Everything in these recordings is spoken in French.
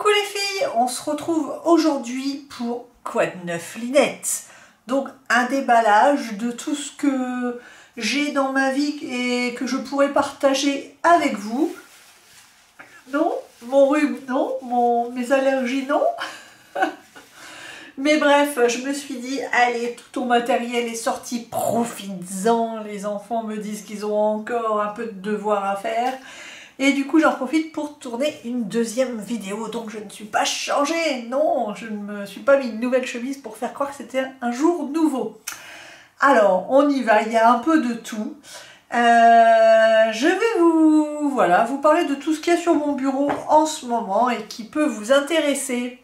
Coucou les filles, on se retrouve aujourd'hui pour Quoi de neuf Linette? Donc un déballage de tout ce que j'ai dans ma vie et que je pourrais partager avec vous. Non, mon rhume non, mes allergies non. Mais bref, je me suis dit, allez, tout ton matériel est sorti, profites-en. Les enfants me disent qu'ils ont encore un peu de devoirs à faire. Et du coup, j'en profite pour tourner une deuxième vidéo. Donc, je ne suis pas changée. Non, je ne me suis pas mis une nouvelle chemise pour faire croire que c'était un jour nouveau. Alors, on y va. Il y a un peu de tout. Je vais vous parler de tout ce qu'il y a sur mon bureau en ce moment et qui peut vous intéresser.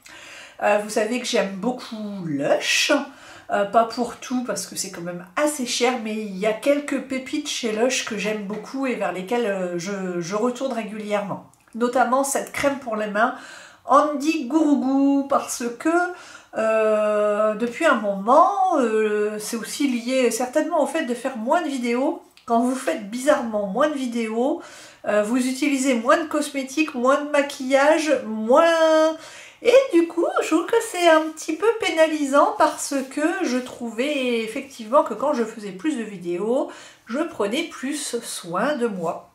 Vous savez que j'aime beaucoup Lush. Pas pour tout parce que c'est quand même assez cher, mais il y a quelques pépites chez Lush que j'aime beaucoup et vers lesquelles je retourne régulièrement. Notamment cette crème pour les mains Handy Gourougou, parce que depuis un moment, c'est aussi lié certainement au fait de faire moins de vidéos. Quand vous faites bizarrement moins de vidéos, vous utilisez moins de cosmétiques, moins de maquillage, moins... Et du coup, je trouve que c'est un petit peu pénalisant parce que je trouvais effectivement que quand je faisais plus de vidéos, je prenais plus soin de moi.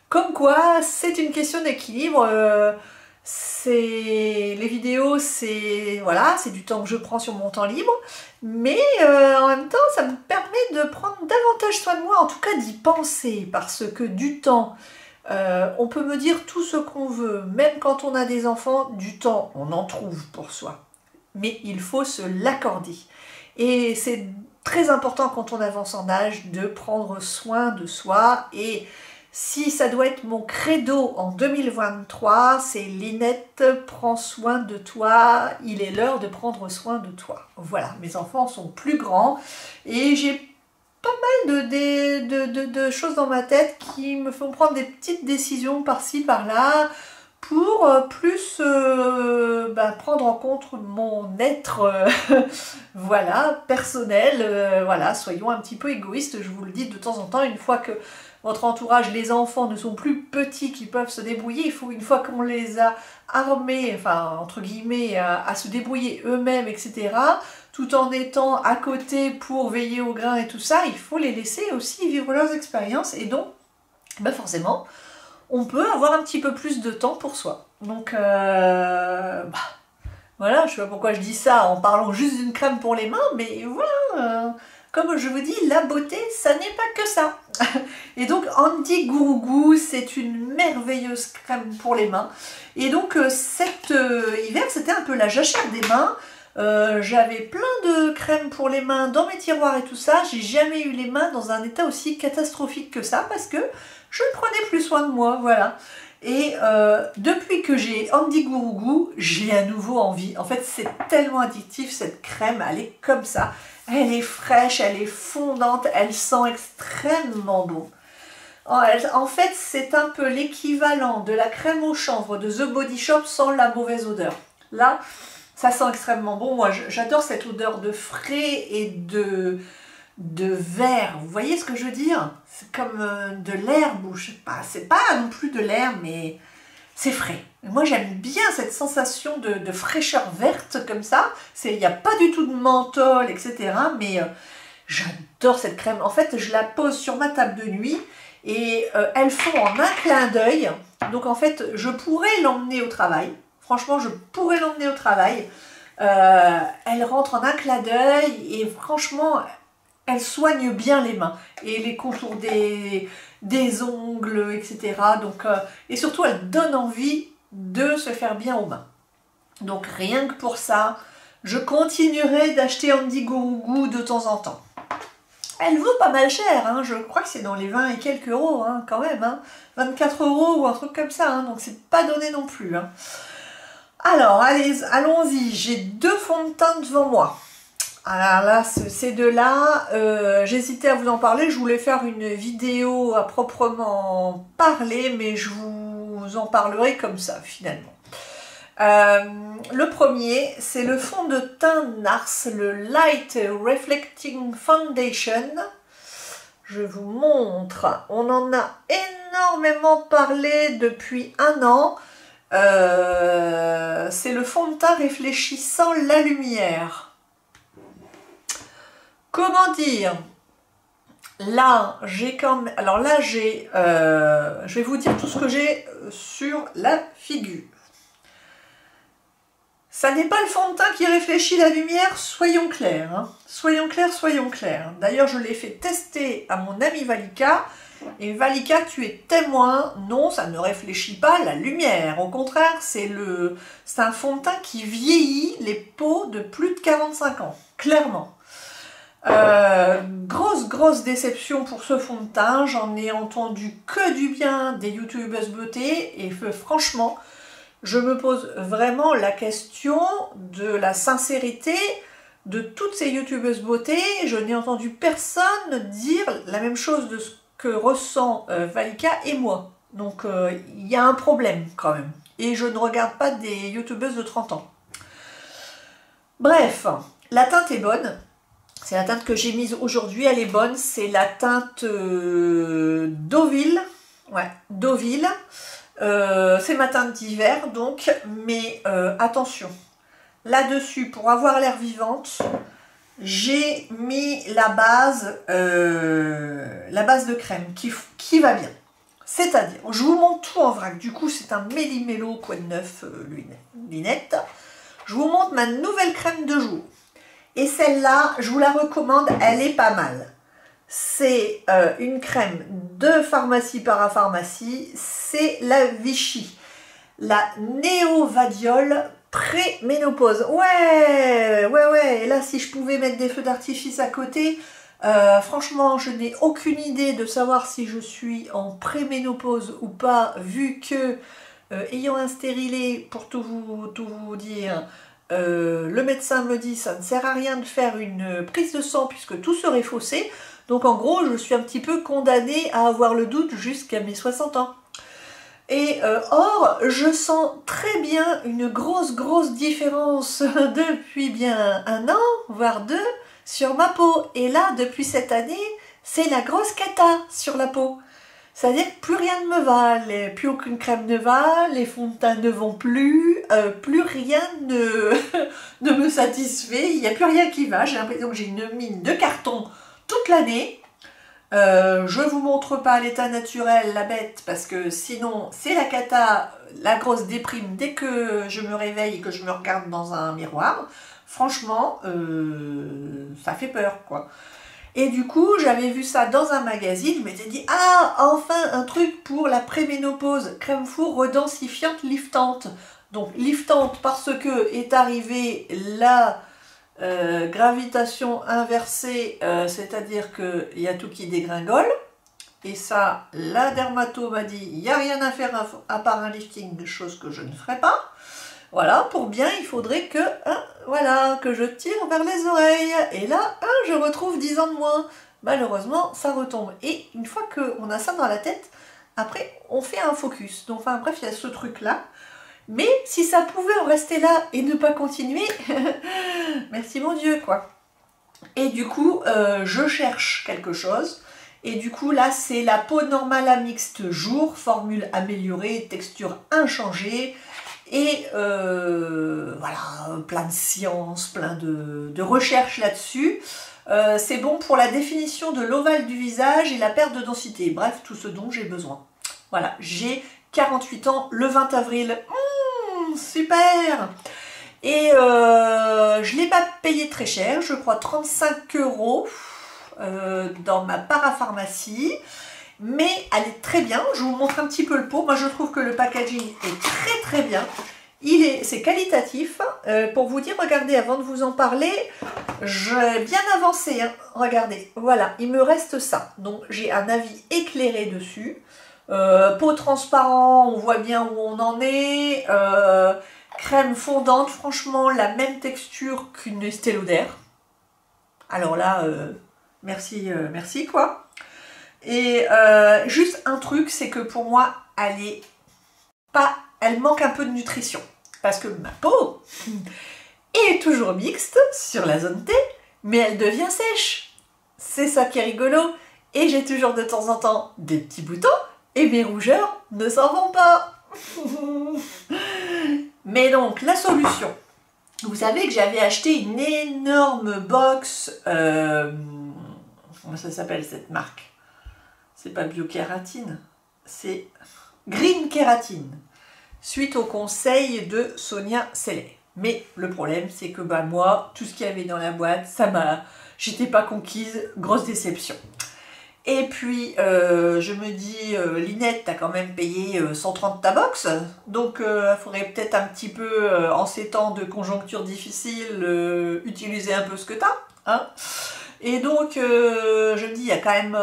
Comme quoi, c'est une question d'équilibre. Les vidéos, c'est voilà, c'est du temps que je prends sur mon temps libre, mais en même temps, ça me permet de prendre davantage soin de moi, en tout cas d'y penser, parce que du temps... on peut me dire tout ce qu'on veut, même quand on a des enfants, du temps, on en trouve pour soi. Mais il faut se l'accorder. Et c'est très important quand on avance en âge de prendre soin de soi. Et si ça doit être mon credo en 2023, c'est Linette, prends soin de toi, il est l'heure de prendre soin de toi. Voilà, mes enfants sont plus grands et j'ai pas mal de choses dans ma tête qui me font prendre des petites décisions par-ci, par-là, pour plus prendre en compte mon être voilà, personnel. Voilà, soyons un petit peu égoïstes, je vous le dis de temps en temps, une fois que votre entourage, les enfants ne sont plus petits, qui peuvent se débrouiller, il faut une fois qu'on les a armés, enfin entre guillemets, à se débrouiller eux-mêmes, etc., tout en étant à côté pour veiller au grain et tout ça, il faut les laisser aussi vivre leurs expériences et donc, forcément, on peut avoir un petit peu plus de temps pour soi. Donc, voilà, je sais pas pourquoi je dis ça en parlant juste d'une crème pour les mains, mais voilà, comme je vous dis, la beauté, ça n'est pas que ça. Et donc, Handy Gourougou, c'est une merveilleuse crème pour les mains. Et donc, cet hiver, c'était un peu la jachère des mains. J'avais plein de crèmes pour les mains dans mes tiroirs et tout ça. J'ai jamais eu les mains dans un état aussi catastrophique que ça parce que je ne prenais plus soin de moi, voilà. Et depuis que j'ai Handy Gourougou, j'ai à nouveau envie. En fait, c'est tellement addictif cette crème, elle est comme ça. Elle est fraîche, elle est fondante, elle sent extrêmement bon. En fait, c'est un peu l'équivalent de la crème au chanvre de The Body Shop sans la mauvaise odeur. Là, ça sent extrêmement bon. Moi, j'adore cette odeur de frais et de verre. Vous voyez ce que je veux dire? C'est comme de l'herbe, ou je sais pas. C'est pas non plus de l'herbe, mais c'est frais. Et moi, j'aime bien cette sensation de fraîcheur verte comme ça. Il n'y a pas du tout de menthol, etc. Mais j'adore cette crème. En fait, je la pose sur ma table de nuit et elle fond en un clin d'œil. Donc, en fait, je pourrais l'emmener au travail. Franchement, je pourrais l'emmener au travail. Elle rentre en un clin d'œil et franchement, elle soigne bien les mains et les contours des ongles, etc. Donc, et surtout, elle donne envie de se faire bien aux mains. Donc, rien que pour ça, je continuerai d'acheter Handy Gourougou de temps en temps. Elle vaut pas mal cher, hein. Je crois que c'est dans les 20 et quelques euros, hein, quand même. Hein. 24 € ou un truc comme ça, hein, donc c'est pas donné non plus. Hein. Alors, allons-y, j'ai deux fonds de teint devant moi. Alors là, ces deux-là, j'hésitais à vous en parler, je voulais faire une vidéo à proprement parler, mais je vous en parlerai comme ça, finalement. Le premier, c'est le fond de teint NARS, le Light Reflecting Foundation. Je vous montre, on en a énormément parlé depuis un an. Ça c'est le fond de teint réfléchissant la lumière. Comment dire? Là, j'ai quand même... Alors là, j'ai... je vais vous dire tout ce que j'ai sur la figure. Ça n'est pas le fond de teint qui réfléchit la lumière, soyons clairs. Hein. Soyons clairs, soyons clairs. D'ailleurs, je l'ai fait tester à mon ami Valika. Et Valika, tu es témoin. Non, ça ne réfléchit pas la lumière. Au contraire, c'est un fond de teint qui vieillit les peaux de plus de 45 ans. Clairement. Grosse déception pour ce fond de teint. J'en ai entendu que du bien des youtubeuses beauté. Et franchement... je me pose vraiment la question de la sincérité de toutes ces youtubeuses beauté. Je n'ai entendu personne dire la même chose de ce que ressent Valika et moi. Donc il y a un problème quand même. Et je ne regarde pas des youtubeuses de 30 ans. Bref, la teinte est bonne. C'est la teinte que j'ai mise aujourd'hui, elle est bonne. C'est la teinte Deauville. Ouais, Deauville. C'est ma teinte d'hiver donc, mais attention, là-dessus, pour avoir l'air vivante, j'ai mis la base de crème qui va bien. C'est-à-dire, je vous montre tout en vrac, du coup c'est un Méli-Mélo quoi de neuf lunettes. Je vous montre ma nouvelle crème de jour. Et celle-là, je vous la recommande, elle est pas mal. C'est une crème de pharmacie parapharmacie, c'est la Vichy, la Néovadiol pré-ménopause. Ouais, et là si je pouvais mettre des feux d'artifice à côté, franchement je n'ai aucune idée de savoir si je suis en pré-ménopause ou pas, vu que, ayant un stérilet, pour tout vous dire, le médecin me dit ça ne sert à rien de faire une prise de sang puisque tout serait faussé. Donc en gros, je suis un petit peu condamnée à avoir le doute jusqu'à mes 60 ans. Et or, je sens très bien une grosse différence depuis bien 1 an, voire 2, sur ma peau. Et là, depuis cette année, c'est la grosse cata sur la peau. C'est-à-dire que plus rien ne me va, plus aucune crème ne va, les fonds de teint ne vont plus, plus rien ne me satisfait, il n'y a plus rien qui va. J'ai l'impression que j'ai une mine de carton toute l'année. Je vous montre pas l'état naturel, la bête, parce que sinon c'est la cata, la grosse déprime dès que je me réveille et que je me regarde dans un miroir. Franchement, ça fait peur quoi. Et du coup, j'avais vu ça dans un magazine, je m'étais dit, ah, enfin un truc pour la préménopause, crème four redensifiante liftante. Donc liftante parce que est arrivée la gravitation inversée, c'est-à-dire qu'il y a tout qui dégringole. Et ça, la dermato m'a dit, il n'y a rien à faire à part un lifting, chose que je ne ferai pas. Voilà, pour bien, il faudrait que, voilà, que je tire vers les oreilles. Et là, je retrouve 10 ans de moins. Malheureusement, ça retombe. Et une fois qu'on a ça dans la tête, après, on fait un focus. Donc, enfin, bref, il y a ce truc-là. Mais si ça pouvait en rester là et ne pas continuer, merci mon Dieu, quoi. Et du coup, je cherche quelque chose. Et du coup, là, c'est la peau Normala mixte jour, formule améliorée, texture inchangée. Et voilà, plein de science, plein de recherches là-dessus. C'est bon pour la définition de l'ovale du visage et la perte de densité. Bref, tout ce dont j'ai besoin. Voilà, j'ai 48 ans le 20 avril. Super! Et je ne l'ai pas payé très cher, je crois 35 € dans ma parapharmacie. Mais elle est très bien, je vous montre un petit peu le pot. Moi je trouve que le packaging est très bien. C'est qualitatif. Pour vous dire, regardez, avant de vous en parler, j'ai bien avancé. Hein. Regardez, voilà, il me reste ça. Donc j'ai un avis éclairé dessus. Peau transparent, on voit bien où on en est. Crème fondante, franchement, la même texture qu'une Estée Lauder. Alors là, merci, merci quoi. Et juste un truc, c'est que pour moi, elle manque un peu de nutrition. Parce que ma peau est toujours mixte sur la zone T, mais elle devient sèche. C'est ça qui est rigolo. Et j'ai toujours de temps en temps des petits boutons, et mes rougeurs ne s'en vont pas. Mais donc, la solution. Vous savez que j'avais acheté une énorme box. Comment ça s'appelle cette marque? C'est pas Biokératine, c'est Green Kératine. Suite au conseil de Sonia Sellet. Mais le problème, c'est que bah, moi, tout ce qu'il y avait dans la boîte, j'étais pas conquise, grosse déception. Et puis, je me dis, Linette, t'as quand même payé 130 ta box, donc il faudrait peut-être un petit peu, en ces temps de conjoncture difficile, utiliser un peu ce que t'as. Hein. Et donc, je me dis, il y a quand même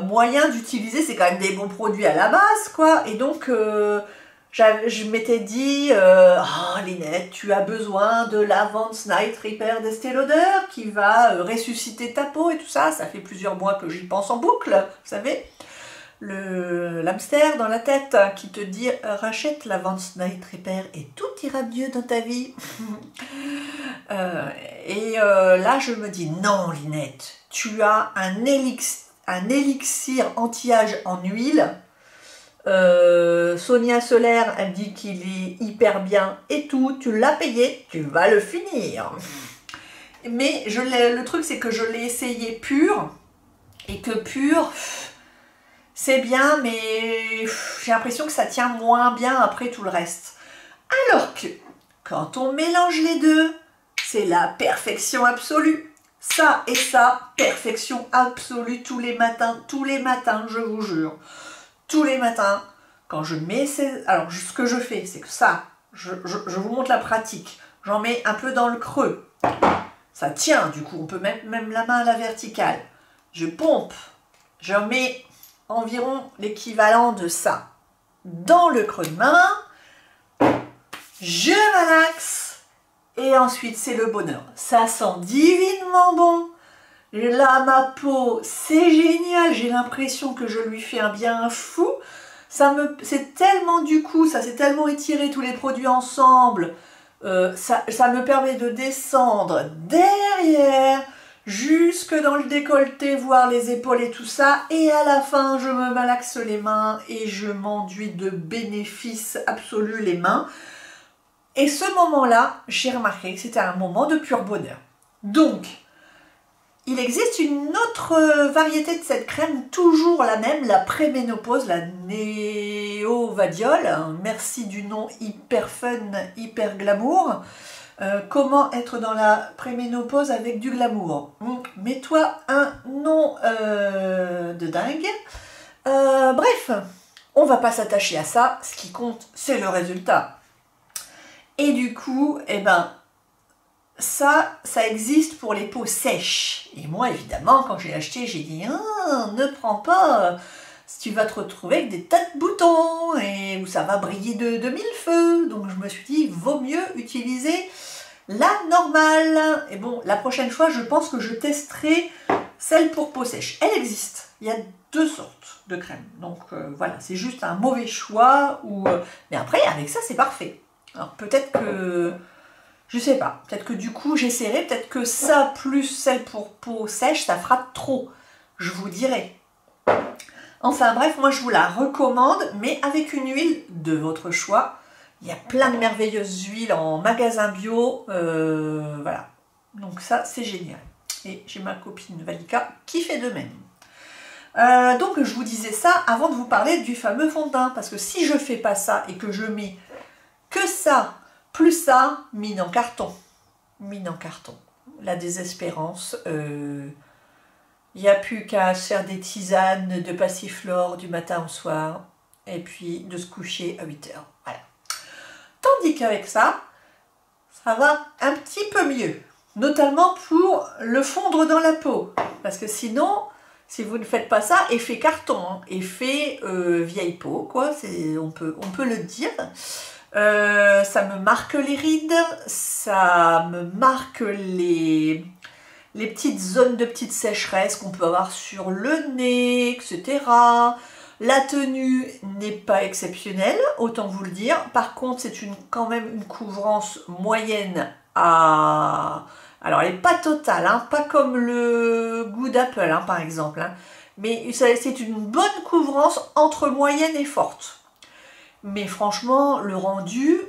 moyen d'utiliser, c'est quand même des bons produits à la base, quoi. Et donc, je m'étais dit, oh, Linette, tu as besoin de l'Advanced Night Repair d'Estée Lauder qui va ressusciter ta peau et tout ça. Ça fait plusieurs mois que j'y pense en boucle, vous savez. L'hamster dans la tête qui te dit rachète l'Advanced Night Repair et tout ira mieux dans ta vie. Là, je me dis, non, Linette, tu as un élixir anti-âge en huile. Sonia Solaire, elle dit qu'il est hyper bien et tout, tu l'as payé, tu vas le finir. Mais le truc c'est que je l'ai essayé pur et que pur c'est bien mais j'ai l'impression que ça tient moins bien après tout le reste. Alors que quand on mélange les deux, c'est la perfection absolue. Ça et ça, perfection absolue tous les matins, je vous jure. Tous les matins, quand je mets ces... Alors, ce que je fais, c'est que ça, je vous montre la pratique. J'en mets un peu dans le creux. Ça tient, du coup, on peut mettre même la main à la verticale. Je pompe. J'en mets environ l'équivalent de ça. Dans le creux de ma main, je malaxe. Et ensuite, c'est le bonheur. Ça sent divinement bon. Là, ma peau, c'est génial, j'ai l'impression que je lui fais un bien fou. C'est tellement du coup, ça s'est tellement étiré tous les produits ensemble. Ça me permet de descendre derrière, jusque dans le décolleté, voir les épaules et tout ça. Et à la fin, je me malaxe les mains et je m'enduis de bénéfices absolus les mains. Et ce moment-là, j'ai remarqué que c'était un moment de pur bonheur. Donc, il existe une autre variété de cette crème, toujours la même, la préménopause, la Néovadiol. Merci du nom hyper fun, hyper glamour. Comment être dans la préménopause avec du glamour? Mets-toi un nom de dingue. Bref, on va pas s'attacher à ça. Ce qui compte, c'est le résultat. Et du coup, eh ben, ça existe pour les peaux sèches. Et moi, évidemment, quand j'ai acheté, j'ai dit « ne prends pas, tu vas te retrouver avec des tas de boutons et où ça va briller de mille feux. » Donc, je me suis dit « vaut mieux utiliser la normale. » Et bon, la prochaine fois, je pense que je testerai celle pour peau sèche. Elle existe. Il y a deux sortes de crèmes. Donc, voilà, c'est juste un mauvais choix. Mais après, avec ça, c'est parfait. Alors, peut-être que... Je sais pas, peut-être que du coup j'essaierai, peut-être que ça plus celle pour peau sèche, ça fera trop, je vous dirai. Enfin bref, moi je vous la recommande, mais avec une huile de votre choix. Il y a plein de merveilleuses huiles en magasin bio, voilà. Donc ça c'est génial. Et j'ai ma copine Valika qui fait de même. Donc je vous disais ça avant de vous parler du fameux fond de teint, parce que si je fais pas ça et que je mets que ça, plus ça, mine en carton. Mine en carton. La désespérance. Il n'y a plus qu'à se faire des tisanes de passiflore du matin au soir. Et puis de se coucher à 8 heures. Voilà. Tandis qu'avec ça, ça va un petit peu mieux. Notamment pour le fondre dans la peau. Parce que sinon, si vous ne faites pas ça, effet carton. Hein, effet vieille peau, quoi. On peut le dire. Ça me marque les rides, ça me marque les petites zones de petites sécheresses qu'on peut avoir sur le nez, etc. La tenue n'est pas exceptionnelle, autant vous le dire. Par contre, c'est quand même une couvrance moyenne à... Alors, elle n'est pas totale, hein, pas comme le Good Apple, hein, par exemple. Hein, mais c'est une bonne couvrance entre moyenne et forte. Mais franchement, le rendu,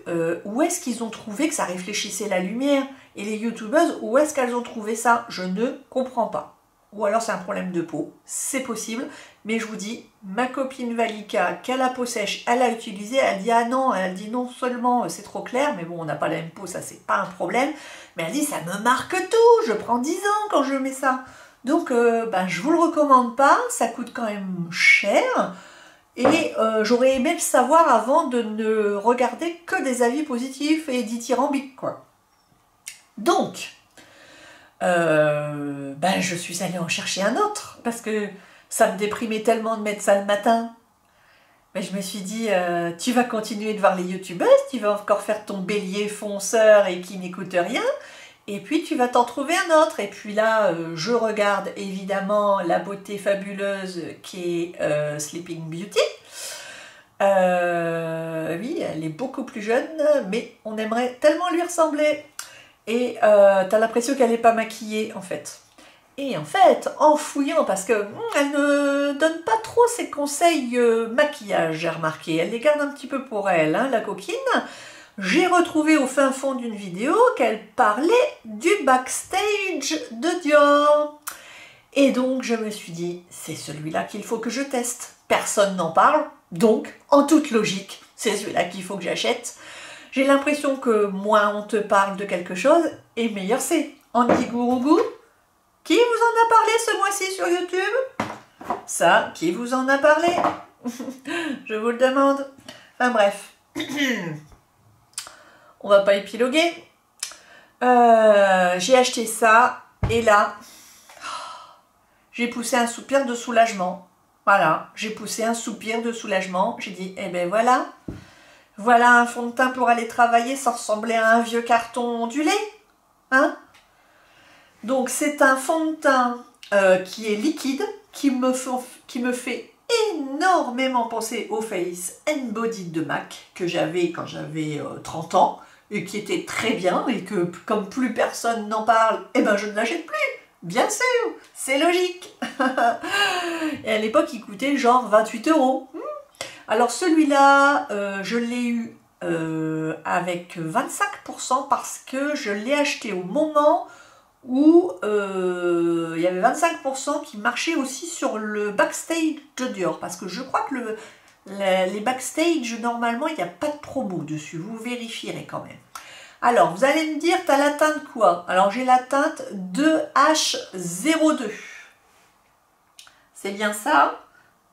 où est-ce qu'ils ont trouvé que ça réfléchissait la lumière? Et les youtubeuses, où est-ce qu'elles ont trouvé ça? Je ne comprends pas. Ou alors c'est un problème de peau, c'est possible. Mais je vous dis, ma copine Valika, qui a la peau sèche, elle a utilisé, elle dit ah non, elle dit non seulement c'est trop clair, mais bon, on n'a pas la même peau, ça c'est pas un problème. Mais elle dit ça me marque tout, je prends 10 ans quand je mets ça. Donc ben, je vous le recommande pas, ça coûte quand même cher. Et j'aurais aimé le savoir avant de ne regarder que des avis positifs et dithyrambiques, quoi. Donc, ben, je suis allée en chercher un autre, parce que ça me déprimait tellement de mettre ça le matin. Mais je me suis dit, tu vas continuer de voir les youtubeuses, tu vas encore faire ton bélier fonceur et qui n'écoute rien, et puis tu vas t'en trouver un autre. Et puis là, je regarde évidemment la beauté fabuleuse qui est Sleeping Beauty. Oui, elle est beaucoup plus jeune, mais on aimerait tellement lui ressembler. Et t'as l'impression qu'elle n'est pas maquillée en fait. Et en fait, en fouillant, parce que elle ne donne pas trop ses conseils maquillage, j'ai remarqué. Elle les garde un petit peu pour elle, hein, la coquine. J'ai retrouvé au fin fond d'une vidéo qu'elle parlait du backstage de Dior. Et donc je me suis dit, c'est celui-là qu'il faut que je teste. Personne n'en parle, donc en toute logique, c'est celui-là qu'il faut que j'achète. J'ai l'impression que moins on te parle de quelque chose, et meilleur c'est. Andy Gourougou, qui vous en a parlé ce mois-ci sur YouTube? Ça, qui vous en a parlé? Je vous le demande. Enfin bref. On va pas épiloguer. J'ai acheté ça, et là, j'ai poussé un soupir de soulagement. Voilà, j'ai poussé un soupir de soulagement. J'ai dit, eh ben voilà. Voilà un fond de teint pour aller travailler sans ressembler à un vieux carton ondulé. Hein? Donc c'est un fond de teint qui est liquide, qui me fait énormément penser au Face and Body de MAC que j'avais quand j'avais 30 ans et qui était très bien et que comme plus personne n'en parle, eh ben je ne l'achète plus. Bien sûr, c'est logique. Et à l'époque, il coûtait genre 28 €. Alors celui-là, je l'ai eu avec 25% parce que je l'ai acheté au moment où il y avait 25% qui marchait aussi sur le backstage de Dior. Parce que je crois que les backstage, normalement, il n'y a pas de promo dessus. Vous vérifierez quand même. Alors, vous allez me dire, tu as la teinte quoi? Alors, j'ai la teinte 2H02. C'est bien ça?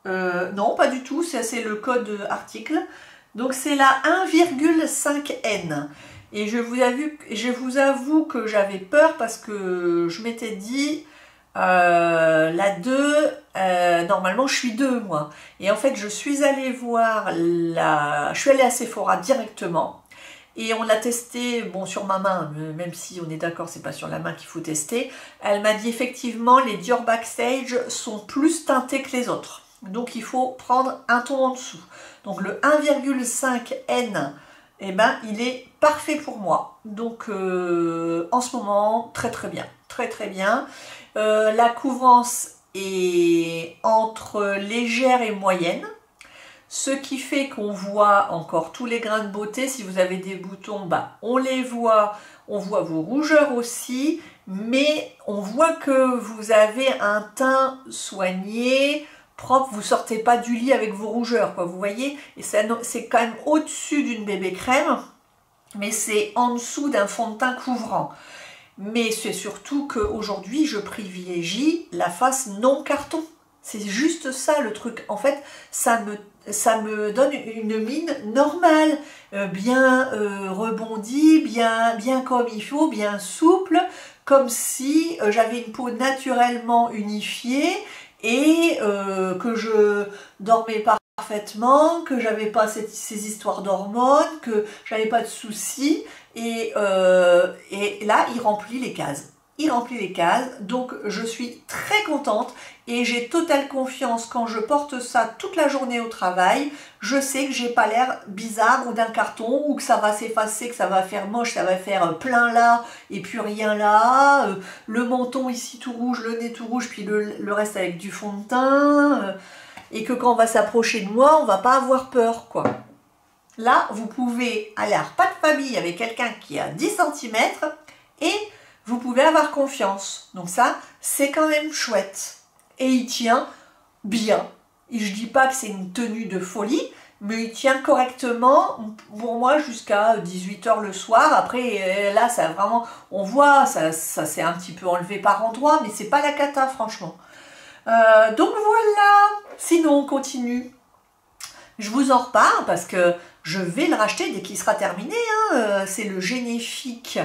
Non, pas du tout, c'est le code article. Donc c'est la 1,5N. Et je vous avoue que j'avais peur parce que je m'étais dit, la 2, normalement je suis 2 moi. Et en fait je suis allée voir je suis allée à Sephora directement. Et on l'a testé, bon, sur ma main, même si on est d'accord, c'est pas sur la main qu'il faut tester. Elle m'a dit effectivement, les Dior Backstage sont plus teintés que les autres. Donc il faut prendre un ton en dessous. Donc le 1,5N, eh ben, il est parfait pour moi. Donc en ce moment, très très bien. Très très bien. La couvrance est entre légère et moyenne. Ce qui fait qu'on voit encore tous les grains de beauté. Si vous avez des boutons, bah, on les voit. On voit vos rougeurs aussi. Mais on voit que vous avez un teint soigné, propre. Vous sortez pas du lit avec vos rougeurs, quoi, vous voyez. Et c'est quand même au-dessus d'une bébé crème. Mais c'est en dessous d'un fond de teint couvrant. Mais c'est surtout qu'aujourd'hui, je privilégie la face non carton. C'est juste ça le truc. En fait, ça me donne une mine normale, bien rebondie, bien comme il faut, bien souple, comme si j'avais une peau naturellement unifiée et que je dormais parfaitement, que j'avais pas ces histoires d'hormones, que j'avais pas de soucis. Et là, il remplit les cases. Il remplit les cases, donc je suis très contente et j'ai totale confiance quand je porte ça toute la journée au travail. Je sais que j'ai pas l'air bizarre ou d'un carton ou que ça va s'effacer, que ça va faire moche, ça va faire plein là et puis rien là. Le menton ici tout rouge, le nez tout rouge, puis le reste avec du fond de teint. Et que quand on va s'approcher de moi, on va pas avoir peur, quoi. Là, vous pouvez aller à un repas de famille avec quelqu'un qui a 10 cm et vous pouvez avoir confiance. Donc ça, c'est quand même chouette. Et il tient bien. Et je dis pas que c'est une tenue de folie, mais il tient correctement pour moi jusqu'à 18 h le soir. Après, là, ça vraiment, on voit, ça s'est un petit peu enlevé par endroits, mais c'est pas la cata, franchement. Donc voilà. Sinon, on continue. Je vous en reparle parce que je vais le racheter dès qu'il sera terminé. Hein. C'est le Génifique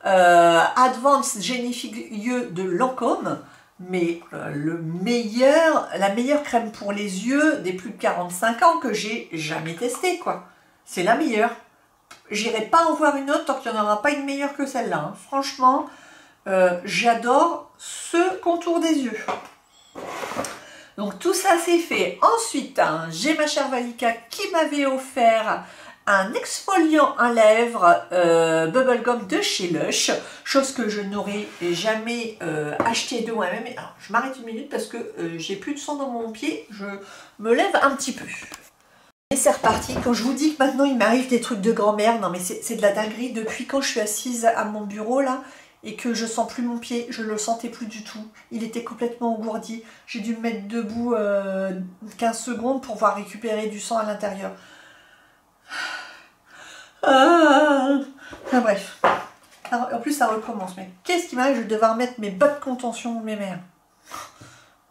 Advanced Génifique Yeux de Lancôme. Mais la meilleure crème pour les yeux des plus de 45 ans que j'ai jamais testée, quoi. C'est la meilleure. J'irai pas en voir une autre tant qu'il n'y en aura pas une meilleure que celle-là. Hein. Franchement, j'adore ce contour des yeux. Donc tout ça c'est fait. Ensuite, hein, j'ai ma chère Valika qui m'avait offert un exfoliant à lèvres bubblegum de chez Lush, chose que je n'aurais jamais acheté de moi-même. Alors je m'arrête une minute parce que j'ai plus de sang dans mon pied, je me lève un petit peu. Et c'est reparti. Quand je vous dis que maintenant il m'arrive des trucs de grand-mère, non mais c'est de la dinguerie. Depuis quand je suis assise à mon bureau là, et que je sens plus mon pied, je le sentais plus du tout. Il était complètement engourdi. J'ai dû me mettre debout 15 secondes pour pouvoir récupérer du sang à l'intérieur. Enfin bref. En plus ça recommence. Mais qu'est-ce qui m'arrive? Je vais devoir mettre mes bas de contention de mes mères.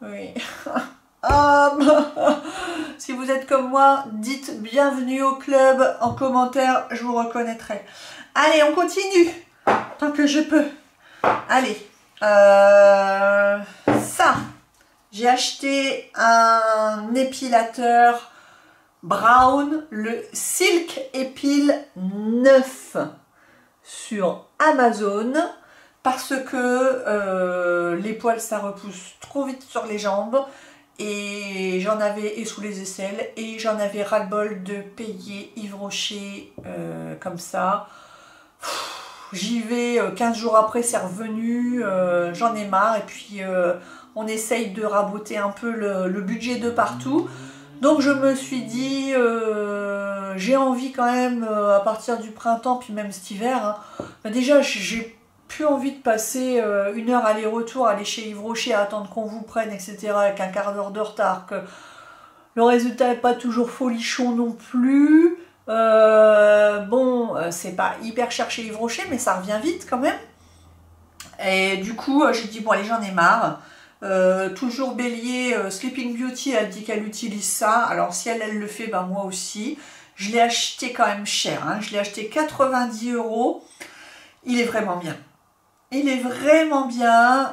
Oui. Si vous êtes comme moi, dites bienvenue au club en commentaire, je vous reconnaîtrai. Allez, on continue. Tant que je peux. Allez, ça, j'ai acheté un épilateur brown, le Silk Epile 9 sur Amazon parce que les poils ça repousse trop vite sur les jambes et j'en avais et sous les aisselles et j'en avais ras-le-bol de payer Yves Rocher comme ça. J'y vais 15 jours après, c'est revenu, j'en ai marre et puis on essaye de raboter un peu le budget de partout. Donc je me suis dit, j'ai envie quand même à partir du printemps, puis même cet hiver, hein, bah déjà j'ai plus envie de passer 1 heure aller-retour, aller chez Yves Rocher, à attendre qu'on vous prenne, etc. avec un quart d'heure de retard, que le résultat n'est pas toujours folichon non plus. Bon, c'est pas hyper cher chez Yves Rocher, mais ça revient vite quand même. Et du coup, j'ai dit, bon allez, j'en ai marre. Toujours Bélier, Sleeping Beauty, elle dit qu'elle utilise ça. Alors si elle le fait, ben moi aussi. Je l'ai acheté quand même cher. Hein. Je l'ai acheté 90 €. Il est vraiment bien. Il est vraiment bien.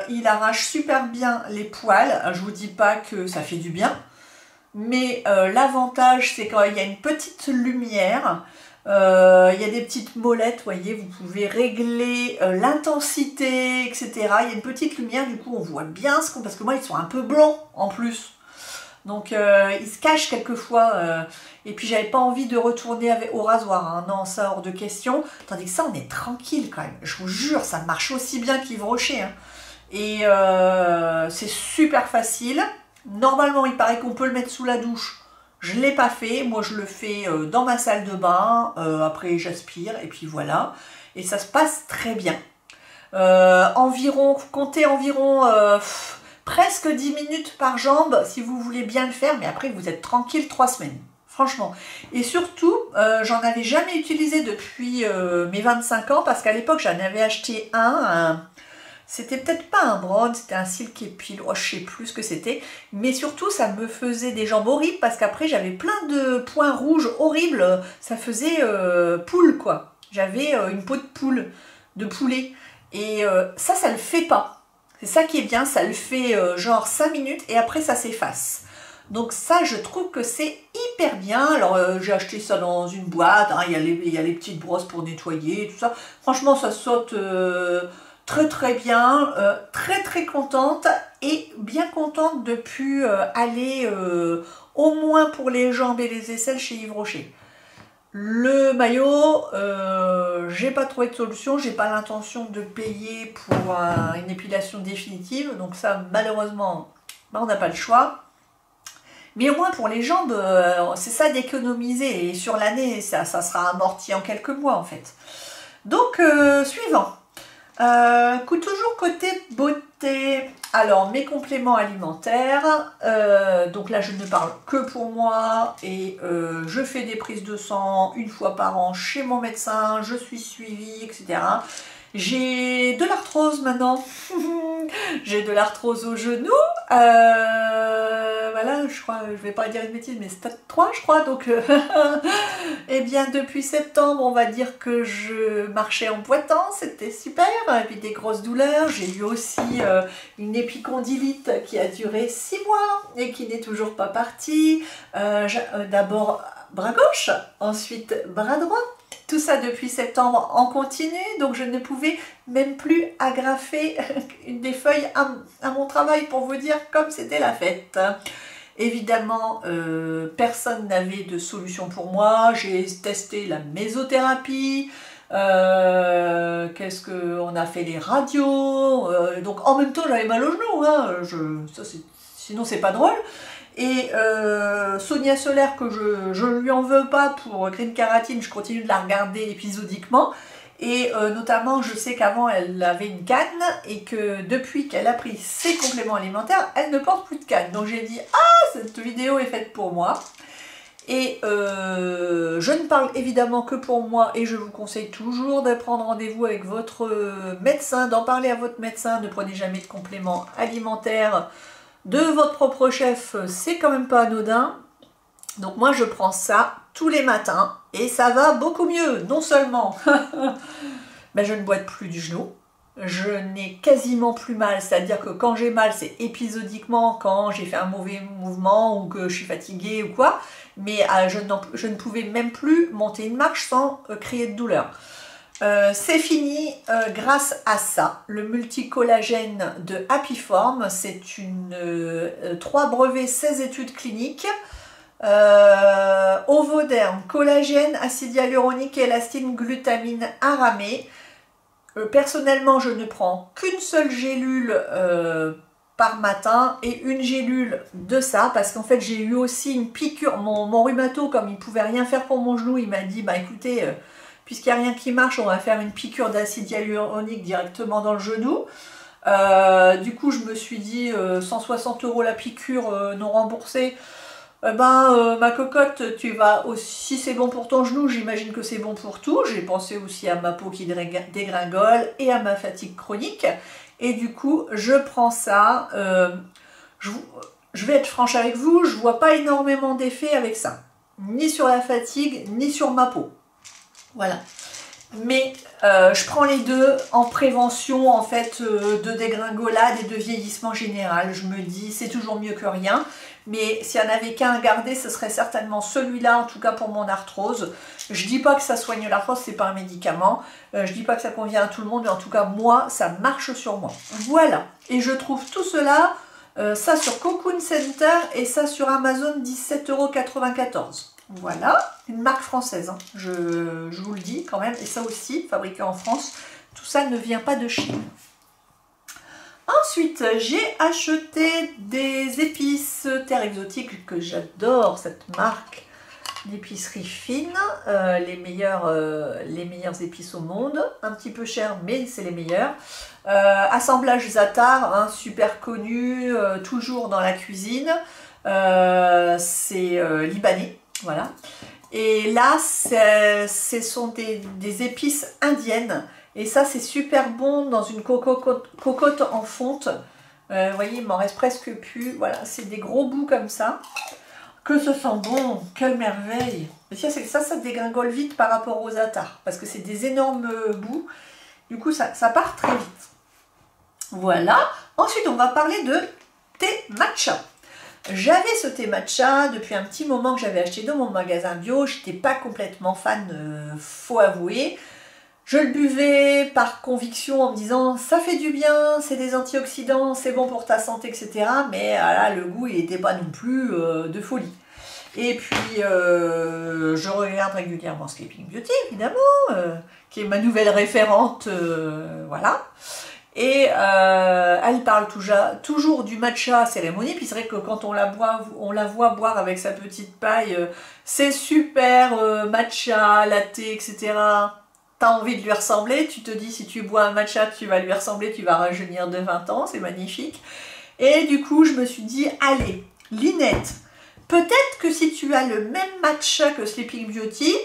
Il arrache super bien les poils. Je vous dis pas que ça fait du bien. Mais l'avantage, c'est quand il y a une petite lumière, il y a des petites molettes, vous voyez, vous pouvez régler l'intensité, etc. Il y a une petite lumière, du coup on voit bien ce qu'on... Parce que moi, ils sont un peu blancs en plus. Donc ils se cachent quelquefois. Et puis j'avais pas envie de retourner au rasoir. Hein. Non, ça hors de question. Tandis que ça, on est tranquille quand même. Je vous jure, ça marche aussi bien qu'Yves Rocher. Hein. Et c'est super facile. Normalement, il paraît qu'on peut le mettre sous la douche. Je ne l'ai pas fait. Moi, je le fais dans ma salle de bain. Après, j'aspire et puis voilà. Et ça se passe très bien. Comptez environ presque 10 minutes par jambe si vous voulez bien le faire. Mais après, vous êtes tranquille 3 semaines. Franchement. Et surtout, j'en avais jamais utilisé depuis mes 25 ans. Parce qu'à l'époque, j'en avais acheté un c'était peut-être pas un brown, c'était un silk epile, oh, je sais plus ce que c'était. Mais surtout, ça me faisait des jambes horribles parce qu'après, j'avais plein de points rouges horribles. Ça faisait poule, quoi. J'avais une peau de poule, de poulet. Et ça le fait pas. C'est ça qui est bien, ça le fait genre 5 minutes et après, ça s'efface. Donc ça, je trouve que c'est hyper bien. Alors, j'ai acheté ça dans une boîte. Hein, il y a les petites brosses pour nettoyer, tout ça. Franchement, ça saute... très très bien, très contente et bien contente de pu aller au moins pour les jambes et les aisselles chez Yves Rocher. Le maillot, j'ai pas trouvé de solution, j'ai pas l'intention de payer pour une épilation définitive, donc ça malheureusement on n'a pas le choix. Mais au moins pour les jambes, c'est ça d'économiser. Et sur l'année, ça sera amorti en quelques mois en fait. Donc, suivant. Toujours côté beauté. Alors, mes compléments alimentaires. Donc là, je ne parle que pour moi. Et je fais des prises de sang une fois par an chez mon médecin. Je suis suivie, etc. J'ai de l'arthrose maintenant. J'ai de l'arthrose au genou. Voilà, je crois, je vais pas dire une bêtise, mais stade 3, je crois. Donc, eh bien, depuis septembre, on va dire que je marchais en boitant. C'était super. Et puis des grosses douleurs. J'ai eu aussi une épicondylite qui a duré 6 mois et qui n'est toujours pas partie. D'abord bras gauche, ensuite bras droit. Tout ça depuis septembre en continu, donc je ne pouvais même plus agrafer des feuilles à mon travail pour vous dire comme c'était la fête. Évidemment, personne n'avait de solution pour moi. J'ai testé la mésothérapie. Qu'est-ce qu'on a fait, les radios. Donc en même temps, j'avais mal au genou. Hein, sinon, c'est pas drôle. Et Sonia Solaire, que je lui en veux pas pour Green Caratine, je continue de la regarder épisodiquement. Et notamment, je sais qu'avant, elle avait une canne et que depuis qu'elle a pris ses compléments alimentaires, elle ne porte plus de canne. Donc j'ai dit, ah, cette vidéo est faite pour moi. Et je ne parle évidemment que pour moi et je vous conseille toujours de prendre rendez-vous avec votre médecin, d'en parler à votre médecin. Ne prenez jamais de compléments alimentaires de votre propre chef, c'est quand même pas anodin. Donc moi je prends ça tous les matins et ça va beaucoup mieux. Non seulement ben, je ne boite plus du genou, je n'ai quasiment plus mal, c'est-à-dire que quand j'ai mal c'est épisodiquement quand j'ai fait un mauvais mouvement ou que je suis fatiguée ou quoi, mais je ne pouvais même plus monter une marche sans crier de douleur. C'est fini grâce à ça, le multicollagène de Happy Form, c'est 3 brevets, 16 études cliniques, ovoderm, collagène, acide hyaluronique, élastine, glutamine, aramée. Personnellement, je ne prends qu'une seule gélule par matin et une gélule de ça, parce qu'en fait j'ai eu aussi une piqûre, mon rhumato, comme il ne pouvait rien faire pour mon genou, il m'a dit, bah écoutez, puisqu'il n'y a rien qui marche, on va faire une piqûre d'acide hyaluronique directement dans le genou. Du coup, je me suis dit 160 € la piqûre non remboursée. Ma cocotte, tu vas aussi, si c'est bon pour ton genou, j'imagine que c'est bon pour tout. J'ai pensé aussi à ma peau qui dégringole et à ma fatigue chronique. Et du coup, je prends ça. Je vais être franche avec vous, je vois pas énormément d'effet avec ça. Ni sur la fatigue, ni sur ma peau. Voilà. Mais je prends les deux en prévention en fait de dégringolade et de vieillissement général. Je me dis c'est toujours mieux que rien. Mais s'il y en avait qu'un à garder, ce serait certainement celui-là, en tout cas pour mon arthrose. Je dis pas que ça soigne l'arthrose, c'est pas un médicament. Je dis pas que ça convient à tout le monde, mais en tout cas moi, ça marche sur moi. Voilà. Et je trouve tout cela, ça sur Cocoon Center et ça sur Amazon 17,94 €. Voilà, une marque française, hein. Je vous le dis quand même, et ça aussi, fabriqué en France, tout ça ne vient pas de Chine. Ensuite, j'ai acheté des épices Terre Exotique, que j'adore, cette marque d'épicerie fine, les meilleures épices au monde, un petit peu cher, mais c'est les meilleurs. Assemblage Zatar, hein, super connu, toujours dans la cuisine, c'est libanais. Voilà. Et là, ce sont des épices indiennes. Et ça, c'est super bon dans une cocotte en fonte. Vous voyez, il m'en reste presque plus. Voilà, c'est des gros bouts comme ça. Que ce sent bon, quelle merveille. Mais ça dégringole vite par rapport aux atars. Parce que c'est des énormes bouts. Du coup, ça part très vite. Voilà. Ensuite, on va parler de thé matcha. J'avais ce thé matcha depuis un petit moment que j'avais acheté dans mon magasin bio. Je n'étais pas complètement fan, faut avouer. Je le buvais par conviction en me disant ça fait du bien, c'est des antioxydants, c'est bon pour ta santé, etc. Mais là, le goût, il n'était pas non plus de folie. Et puis, je regarde régulièrement Sleeping Beauty, évidemment, qui est ma nouvelle référente, voilà. Et elle parle toujours du matcha cérémonie, puis c'est vrai que quand on la voit boire avec sa petite paille, c'est super matcha, latte, etc. T'as envie de lui ressembler, tu te dis si tu bois un matcha, tu vas lui ressembler, tu vas rajeunir de 20 ans, c'est magnifique. Et du coup, je me suis dit, allez, Linette, peut-être que si tu as le même matcha que Sleeping Beauty,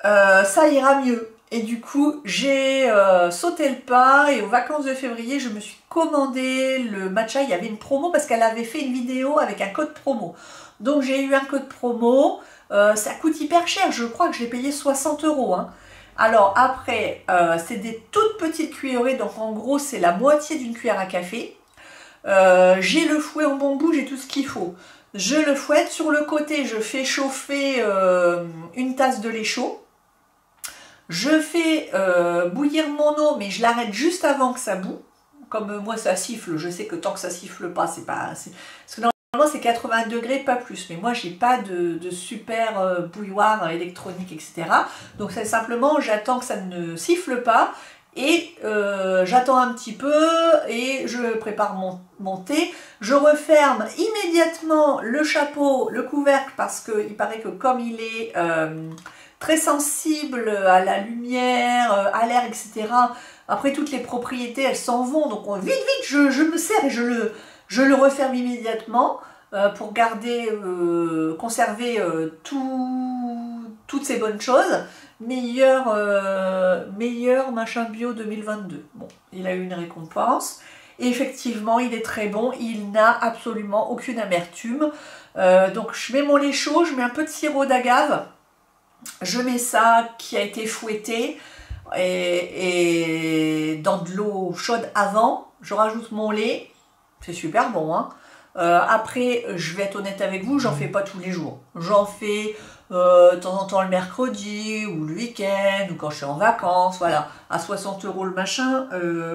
ça ira mieux. Et du coup, j'ai sauté le pas et aux vacances de février, je me suis commandé le matcha. Il y avait une promo parce qu'elle avait fait une vidéo avec un code promo. Donc j'ai eu un code promo, ça coûte hyper cher, je crois que je l'ai payé 60 €. Hein. Alors après, c'est des toutes petites cuillerées, donc en gros c'est la moitié d'une cuillère à café. J'ai le fouet en bambou, j'ai tout ce qu'il faut. Je le fouette, sur le côté je fais chauffer une tasse de lait chaud. Je fais bouillir mon eau, mais je l'arrête juste avant que ça bout. Comme moi ça siffle, je sais que tant que ça siffle pas, c'est pas... Parce que normalement c'est 80 degrés, pas plus. Mais moi j'ai pas de super bouilloire électronique, etc. Donc c'est simplement, j'attends que ça ne siffle pas. Et j'attends un petit peu et je prépare mon thé. Je referme immédiatement le chapeau, le couvercle, parce qu'il paraît que comme il est très sensible à la lumière, à l'air, etc. Après, toutes les propriétés, elles s'en vont. Donc, vite, je me sers et je le referme immédiatement pour conserver toutes ces bonnes choses. Meilleur machin bio 2022. Bon, il a eu une récompense. Et effectivement, il est très bon. Il n'a absolument aucune amertume. Donc, je mets mon lait chaud, je mets un peu de sirop d'agave. Je mets ça qui a été fouetté et dans de l'eau chaude avant. Je rajoute mon lait. C'est super bon, hein. Après, je vais être honnête avec vous, j'en fais pas tous les jours. J'en fais de temps en temps le mercredi ou le week-end ou quand je suis en vacances, voilà. À 60 € le machin,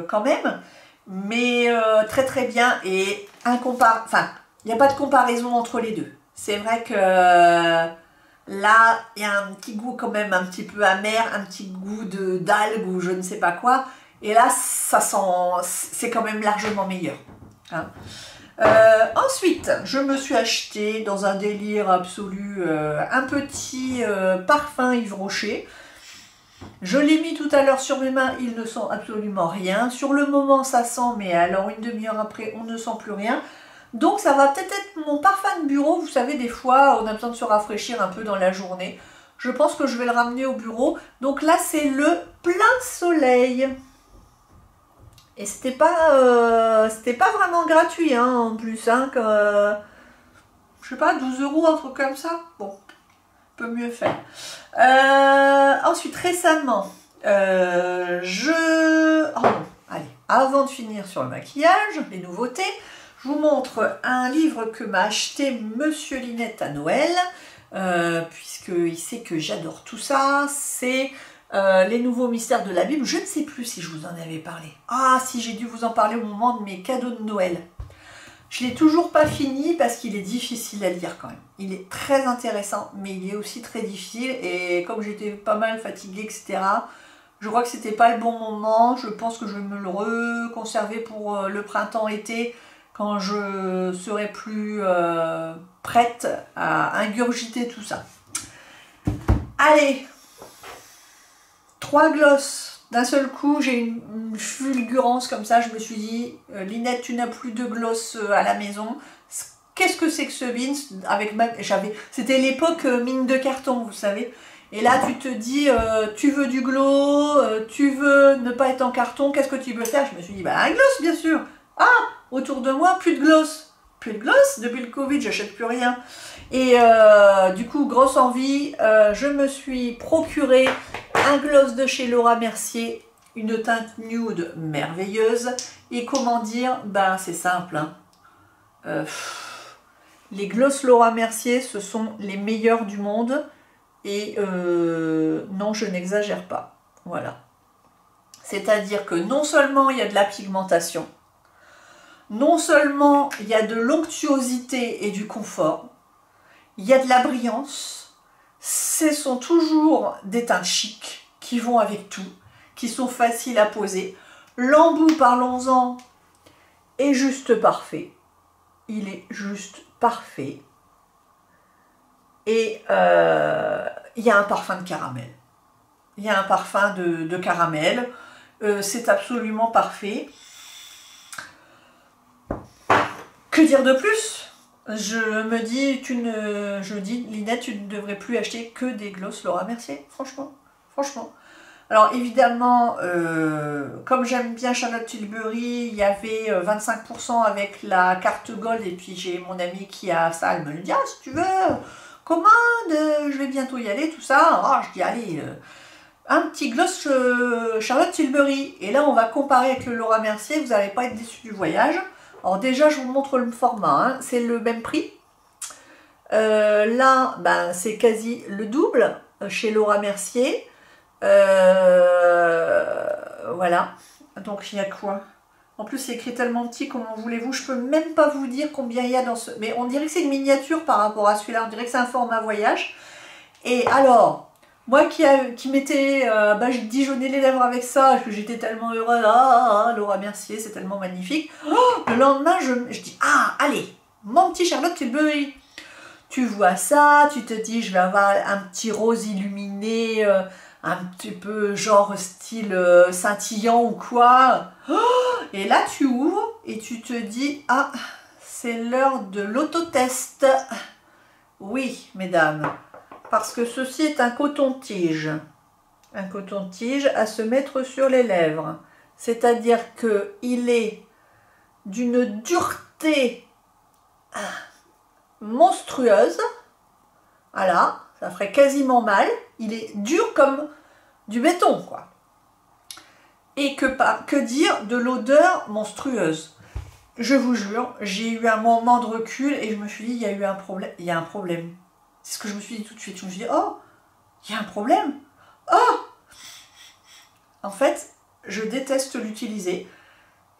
quand même. Mais très très bien et enfin, il n'y a pas de comparaison entre les deux. C'est vrai que là, il y a un petit goût quand même un petit peu amer, un petit goût d'algue ou je ne sais pas quoi. Et là, ça sent, c'est quand même largement meilleur. Hein. Ensuite, je me suis acheté dans un délire absolu un petit parfum Yves Rocher. Je l'ai mis tout à l'heure sur mes mains, il ne sent absolument rien. Sur le moment, ça sent, mais alors une demi-heure après, on ne sent plus rien. Donc ça va peut-être être mon parfum de bureau. Vous savez, des fois, on a besoin de se rafraîchir un peu dans la journée. Je pense que je vais le ramener au bureau. Donc là, c'est le plein soleil. Et c'était pas vraiment gratuit, hein, en plus, hein, je sais pas, 12 €, un truc comme ça. Bon, peut mieux faire. Ensuite, récemment, allez, avant de finir sur le maquillage, les nouveautés, je vous montre un livre que m'a acheté Monsieur Linette à Noël, puisqu'il sait que j'adore tout ça. C'est les nouveaux mystères de la Bible. Je ne sais plus si je vous en avais parlé. Ah, si, j'ai dû vous en parler au moment de mes cadeaux de Noël. Je ne l'ai toujours pas fini parce qu'il est difficile à lire quand même. Il est très intéressant, mais il est aussi très difficile. Et comme j'étais pas mal fatiguée, etc., je crois que c'était pas le bon moment. Je pense que je vais me le reconserver pour le printemps-été, quand je serai plus prête à ingurgiter tout ça. Allez, 3 glosses. D'un seul coup, j'ai une fulgurance comme ça. Je me suis dit, Linette, tu n'as plus de gloss à la maison. Qu'est-ce que c'est que ce bin avec c'était l'époque mine de carton, vous savez. Et là, tu te dis, tu veux du glow, tu veux ne pas être en carton, qu'est-ce que tu veux faire? Je me suis dit, bah un gloss, bien sûr. Ah, autour de moi, plus de gloss. Plus de gloss, depuis le Covid, j'achète plus rien. Et du coup, grosse envie, je me suis procuré un gloss de chez Laura Mercier, une teinte nude merveilleuse. Et comment dire, ben c'est simple. Hein. Les gloss Laura Mercier, ce sont les meilleurs du monde. Et non, je n'exagère pas. Voilà. C'est-à-dire que non seulement il y a de la pigmentation, non seulement il y a de l'onctuosité et du confort, il y a de la brillance. Ce sont toujours des teintes chics qui vont avec tout, qui sont faciles à poser. L'embout, parlons-en, est juste parfait. Il est juste parfait. Et il y a un parfum de caramel. Il y a un parfum de caramel. C'est absolument parfait. Que dire de plus? Je me dis, Linette, tu ne devrais plus acheter que des glosses Laura Mercier, franchement. Alors évidemment, comme j'aime bien Charlotte Tilbury, il y avait 25% avec la carte Gold, et puis j'ai mon amie qui a ça, elle me le dit, ah, si tu veux, commande, je vais bientôt y aller, tout ça. Ah, je dis, allez, un petit gloss Charlotte Tilbury. Et là, on va comparer avec le Laura Mercier, vous n'allez pas être déçus du voyage. Alors déjà, je vous montre le format, hein. C'est le même prix. Là, ben, c'est quasi le double chez Laura Mercier. Voilà. Donc, il y a quoi? En plus, c'est écrit tellement petit, comment voulez-vous? Je peux même pas vous dire combien il y a dans ce... Mais on dirait que c'est une miniature par rapport à celui-là. On dirait que c'est un format voyage. Et alors... Moi qui m'étais dijonné les lèvres avec ça, parce que j'étais tellement heureuse, Laura Mercier, c'est tellement magnifique. Oh, le lendemain, je dis, ah, allez, mon petit Charlotte Tilbury. Tu vois ça, tu te dis, je vais avoir un petit rose illuminé, un petit peu genre style scintillant ou quoi. Oh, et là, tu ouvres et tu te dis, ah, c'est l'heure de l'autotest. Oui, mesdames. Parce que ceci est un coton-tige. Un coton-tige à se mettre sur les lèvres. C'est-à-dire qu'il est d'une dureté monstrueuse. Voilà, ça ferait quasiment mal. Il est dur comme du béton, quoi. Et que dire de l'odeur monstrueuse? Je vous jure, j'ai eu un moment de recul et je me suis dit, il y a eu un problème. Il y a un problème. C'est ce que je me suis dit tout de suite. Je me suis dit, oh, il y a un problème. Oh! En fait, je déteste l'utiliser.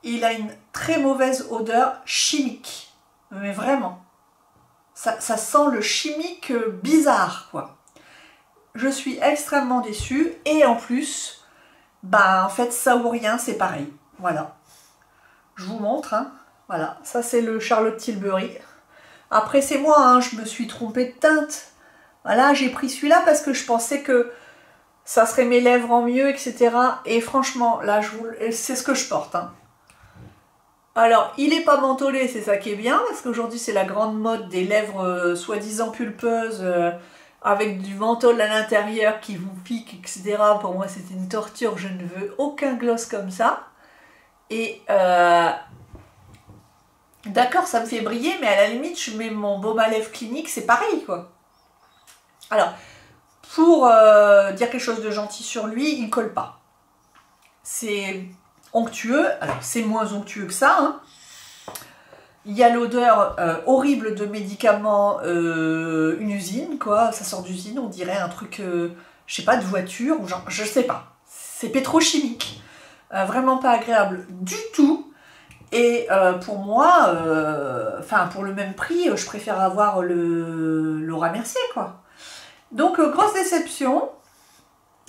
Il a une très mauvaise odeur chimique. Mais vraiment. Ça sent le chimique bizarre, quoi. Je suis extrêmement déçue. Et en plus, bah, en fait, ça ou rien, c'est pareil. Voilà. Je vous montre, hein. Voilà. Ça, c'est le Charlotte Tilbury. Après, c'est moi, hein, je me suis trompée de teinte. Voilà, j'ai pris celui-là parce que je pensais que ça serait mes lèvres en mieux, etc. Et franchement, là, c'est ce que je porte. Hein. Alors, il n'est pas mentholé, c'est ça qui est bien, parce qu'aujourd'hui, c'est la grande mode des lèvres soi-disant pulpeuses, avec du menthol à l'intérieur qui vous pique, etc. Pour moi, c'est une torture, je ne veux aucun gloss comme ça. Et... d'accord, ça me fait briller, mais à la limite, je mets mon baume à lèvres clinique, c'est pareil, quoi. Alors, pour dire quelque chose de gentil sur lui, il ne colle pas. C'est onctueux, alors c'est moins onctueux que ça. Hein. Il y a l'odeur horrible de médicaments, une usine, quoi. Ça sort d'usine, on dirait un truc, je sais pas, de voiture, ou genre, je sais pas. C'est pétrochimique. Vraiment pas agréable du tout. Et pour moi, enfin pour le même prix, je préfère avoir le Laura Mercier, quoi. Donc grosse déception.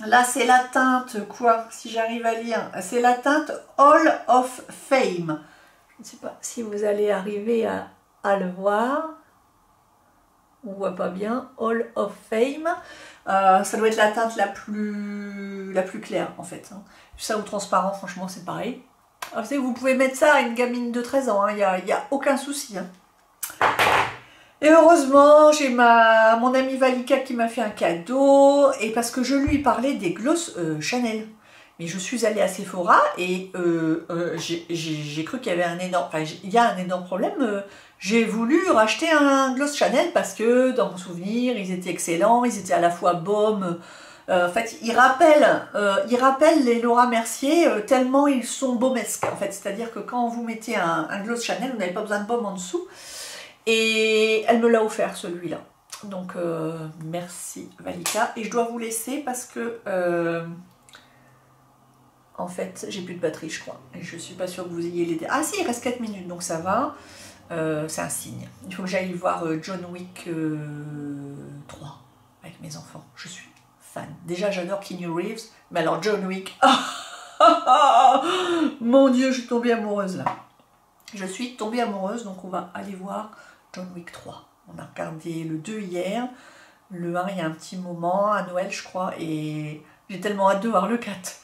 Là c'est la teinte quoi, si j'arrive à lire, c'est la teinte Hall of Fame. Je ne sais pas si vous allez arriver à le voir. On voit pas bien. Hall of Fame. Ça doit être la teinte la plus claire en fait. Hein. Ça ou transparent, franchement c'est pareil. Vous pouvez mettre ça à une gamine de 13 ans, il hein, n'y a aucun souci. Hein. Et heureusement, j'ai mon amie Valika qui m'a fait un cadeau, et parce que je lui parlais des glosses Chanel. Mais je suis allée à Sephora et j'ai cru qu'il y avait un énorme... Enfin, il y a un énorme problème. J'ai voulu racheter un gloss Chanel parce que, dans mon souvenir, ils étaient excellents, ils étaient à la fois baume... en fait, ils rappellent les Laura Mercier tellement ils sont baumesques. En fait, c'est-à-dire que quand vous mettez un gloss Chanel, vous n'avez pas besoin de baume en dessous. Et elle me l'a offert celui-là. Donc merci Valika. Et je dois vous laisser parce que en fait, j'ai plus de batterie, je crois. Et je suis pas sûre que vous ayez les... Ah si, il reste 4 minutes, donc ça va. C'est un signe. Il faut que j'aille voir John Wick 3 avec mes enfants. Je suis fan. Déjà, j'adore Keanu Reeves, mais alors John Wick, Mon Dieu, je suis tombée amoureuse là. Je suis tombée amoureuse, donc on va aller voir John Wick 3. On a regardé le 2 hier, le 1 il y a un petit moment, à Noël je crois, et j'ai tellement hâte de voir le 4.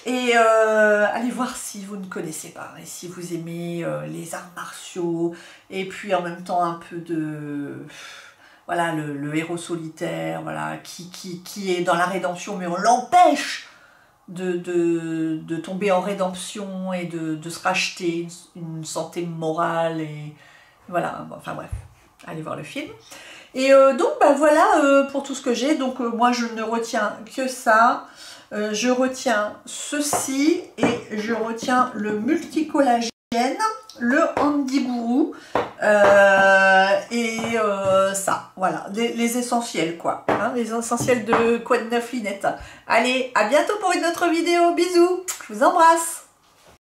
Et allez voir si vous ne connaissez pas, et si vous aimez les arts martiaux, et puis en même temps un peu de... Voilà, le héros solitaire, voilà, qui est dans la rédemption, mais on l'empêche de tomber en rédemption et de se racheter une santé morale, et voilà, enfin bref, allez voir le film. Et donc bah, voilà pour tout ce que j'ai. Donc moi je ne retiens que ça. Je retiens ceci et je retiens le multicollagène, le Handiguru et ça, voilà, les essentiels quoi, hein, les essentiels de Quoi de neuf Linette. Allez, à bientôt pour une autre vidéo, bisous, je vous embrasse.